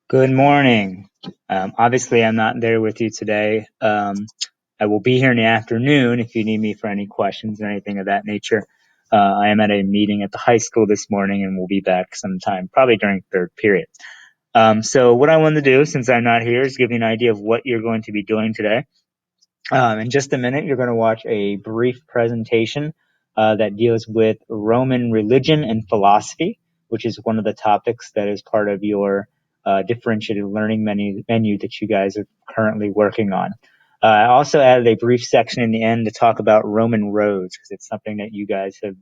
Good morning. Obviously, I'm not there with you today. I will be here in the afternoon if you need me for any questions or anything of that nature. I am at a meeting at the high school this morning and we'll be back sometime, probably during third period. So what I wanted to do, since I'm not here, is give you an idea of what you're going to be doing today. In just a minute, you're going to watch a brief presentation that deals with Roman religion and philosophy, which is one of the topics that is part of your differentiated learning menu that you guys are currently working on. I also added a brief section in the end to talk about Roman roads, because it's something that you guys have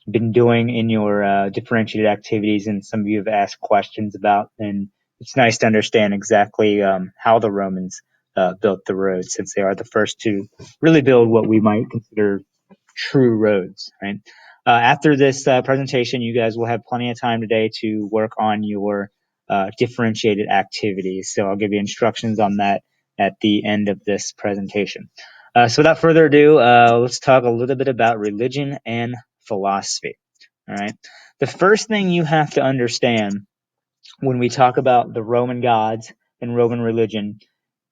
been doing in your differentiated activities, and some of you have asked questions about, and it's nice to understand exactly how the Romans built the roads, since they are the first to really build what we might consider true roads, right? After this presentation, you guys will have plenty of time today to work on your differentiated activities. So I'll give you instructions on that at the end of this presentation. So without further ado, let's talk a little bit about religion and philosophy. All right. The first thing you have to understand when we talk about the Roman gods and Roman religion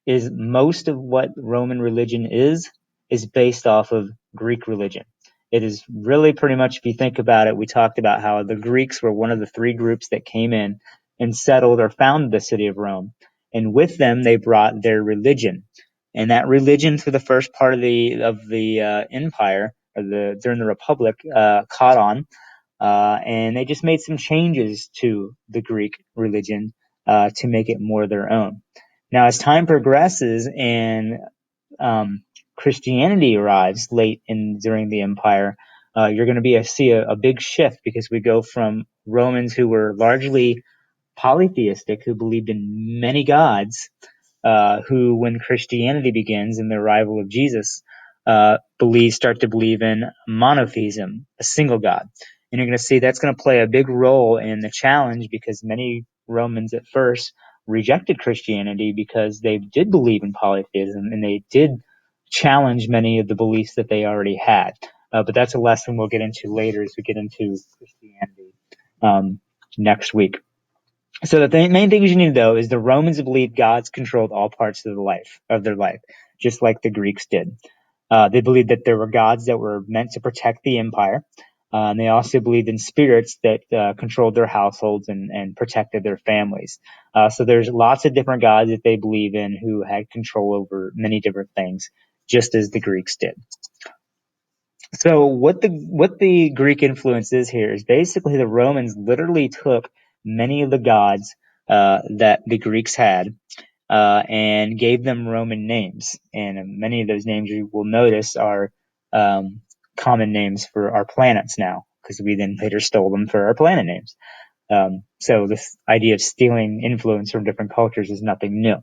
is most of what Roman religion is based off of Greek religion. It is really pretty much, if you think about it, we talked about how the Greeks were one of the three groups that came in and settled or founded the city of Rome. And with them, they brought their religion. And that religion for the first part of the empire, or during the Republic, caught on. And they just made some changes to the Greek religion to make it more their own. Now, as time progresses and Christianity arrives late during the empire, you're going to see a big shift, because we go from Romans who were largely polytheistic, who believed in many gods, who, when Christianity begins and the arrival of Jesus, start to believe in monotheism, a single God. And you're going to see that's going to play a big role in the challenge, because many Romans at first rejected Christianity because they did believe in polytheism and they did challenge many of the beliefs that they already had. But that's a lesson we'll get into later as we get into Christianity next week. So the main things you need to know is the Romans believed gods controlled all parts of their life, just like the Greeks did. They believed that there were gods that were meant to protect the empire. And they also believed in spirits that controlled their households and protected their families. So there's lots of different gods that they believe in who had control over many different things, just as the Greeks did. So what the Greek influence is here is basically the Romans literally took many of the gods that the Greeks had and gave them Roman names. And many of those names you will notice are common names for our planets now, because we then later stole them for our planet names. So this idea of stealing influence from different cultures is nothing new.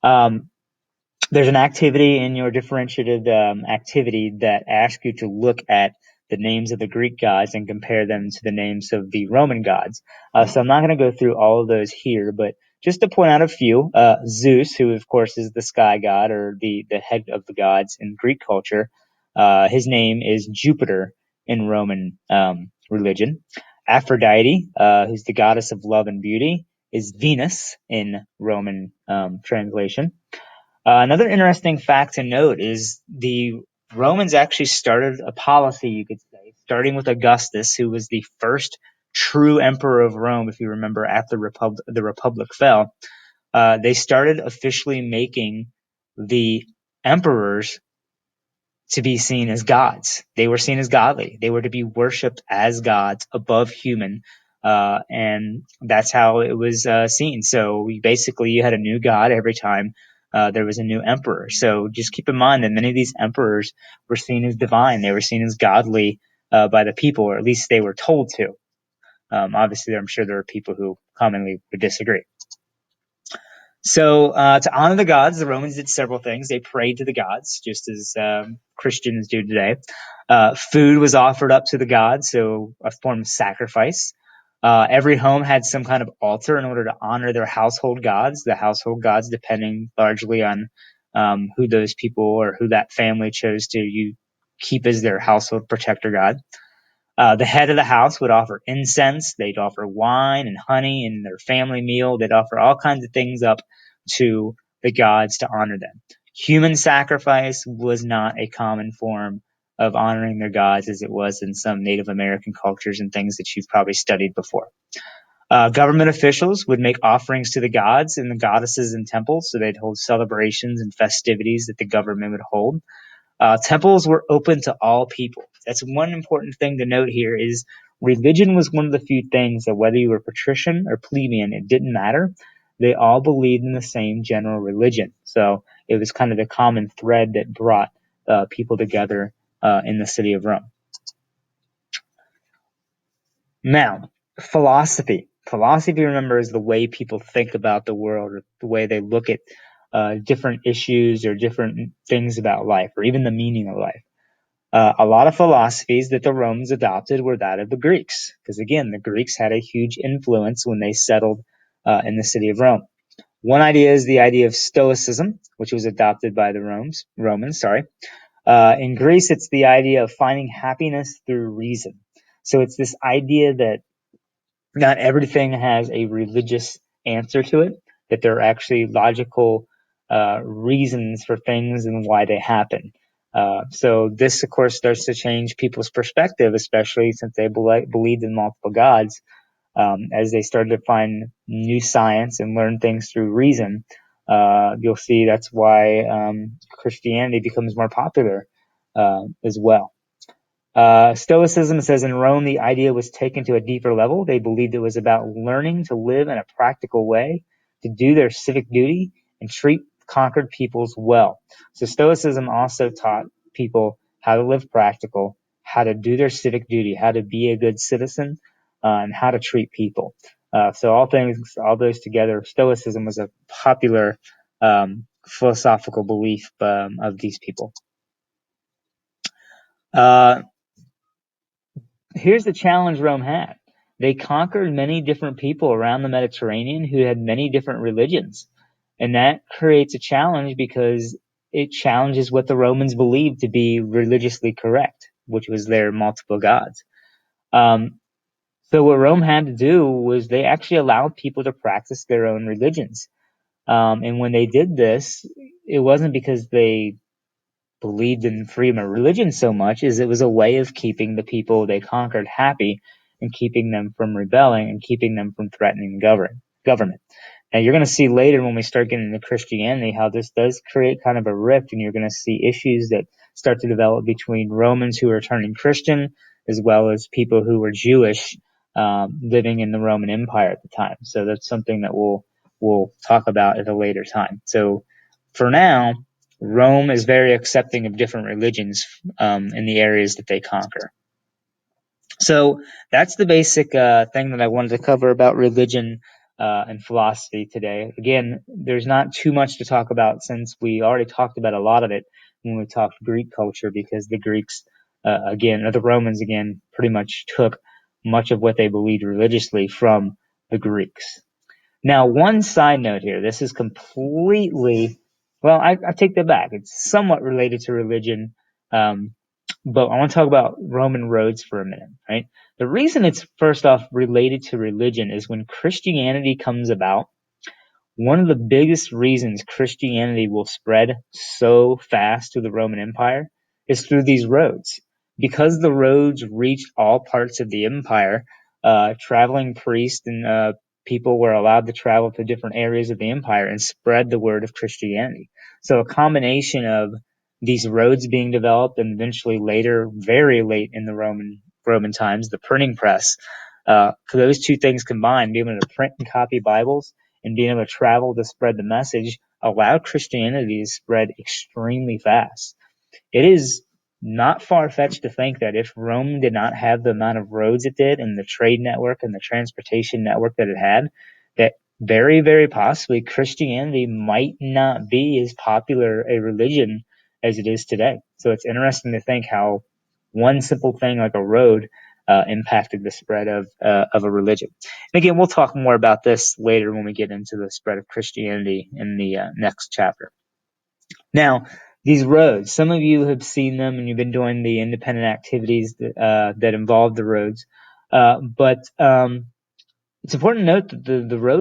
There's an activity in your differentiated activity that asks you to look at the names of the Greek gods and compare them to the names of the Roman gods. So I'm not going to go through all of those here, but just to point out a few, Zeus, who of course is the sky god, or the head of the gods in Greek culture, his name is Jupiter in Roman religion. Aphrodite, who's the goddess of love and beauty, is Venus in Roman translation. Another interesting fact to note is the Romans actually started a policy, you could say, starting with Augustus, who was the first true emperor of Rome, if you remember, after the Republic fell. They started officially making the emperors to be seen as gods. They were seen as godly. They were to be worshipped as gods above human. And that's how it was seen. So you had a new god every time there was a new emperor. So just keep in mind that many of these emperors were seen as divine. They were seen as godly by the people, or at least they were told to. Obviously, I'm sure there are people who commonly would disagree. So to honor the gods, the Romans did several things. They prayed to the gods, just as Christians do today. Food was offered up to the gods, so a form of sacrifice. Every home had some kind of altar in order to honor their household gods, the household gods depending largely on who those people or who that family chose to keep as their household protector god. The head of the house would offer incense. They'd offer wine and honey in their family meal. They'd offer all kinds of things up to the gods to honor them. Human sacrifice was not a common form of honoring their gods as it was in some Native American cultures and things that you've probably studied before. Government officials would make offerings to the gods and the goddesses in temples, so they'd hold celebrations and festivities that the government would hold. Temples were open to all people. That's one important thing to note here is religion was one of the few things that whether you were patrician or plebeian, it didn't matter. They all believed in the same general religion. So it was kind of the common thread that brought people together in the city of Rome. Now, philosophy. Philosophy, remember, is the way people think about the world, or the way they look at different issues or different things about life, or even the meaning of life. A lot of philosophies that the Romans adopted were that of the Greeks, because again, the Greeks had a huge influence when they settled in the city of Rome. One idea is the idea of Stoicism, which was adopted by the Romans. In Greece, it's the idea of finding happiness through reason. So it's this idea that not everything has a religious answer to it, that there are actually logical reasons for things and why they happen. So this, of course, starts to change people's perspective, especially since they believed in multiple gods. As they started to find new science and learn things through reason, you'll see that's why Christianity becomes more popular as well. Stoicism says in Rome, the idea was taken to a deeper level. They believed it was about learning to live in a practical way, to do their civic duty, and treat conquered peoples well. So Stoicism also taught people how to live practical, how to do their civic duty, how to be a good citizen, and how to treat people. So all those together, Stoicism was a popular philosophical belief of these people. Here's the challenge Rome had. They conquered many different people around the Mediterranean who had many different religions. And that creates a challenge because it challenges what the Romans believed to be religiously correct, which was their multiple gods. So what Rome had to do was they actually allowed people to practice their own religions. And when they did this, it wasn't because they believed in freedom of religion so much as it was a way of keeping the people they conquered happy and keeping them from rebelling and keeping them from threatening the government. Now, you're going to see later when we start getting into Christianity how this does create kind of a rift, and you're going to see issues that start to develop between Romans who are turning Christian as well as people who were Jewish living in the Roman Empire at the time. So that's something that we'll talk about at a later time. So for now, Rome is very accepting of different religions in the areas that they conquer. So that's the basic thing that I wanted to cover about religion and philosophy today. Again, there's not too much to talk about since we already talked about a lot of it when we talked Greek culture, because the Greeks, or the Romans again, pretty much took much of what they believed religiously from the Greeks. Now, one side note here, this is completely, well, I take that back. It's somewhat related to religion, but I want to talk about Roman roads for a minute, right? The reason it's first off related to religion is when Christianity comes about, one of the biggest reasons Christianity will spread so fast to the Roman Empire is through these roads. Because the roads reached all parts of the empire, traveling priests and people were allowed to travel to different areas of the empire and spread the word of Christianity. So a combination of these roads being developed and eventually later, very late in the Roman times, the printing press, those two things combined, being able to print and copy Bibles and being able to travel to spread the message, allowed Christianity to spread extremely fast. It is not far-fetched to think that if Rome did not have the amount of roads it did and the trade network and the transportation network that it had, that very, very possibly Christianity might not be as popular a religion as it is today. So it's interesting to think how one simple thing like a road impacted the spread of a religion. And again, we'll talk more about this later when we get into the spread of Christianity in the next chapter. Now, these roads. Some of you have seen them and you've been doing the independent activities that involve the roads. But it's important to note that the road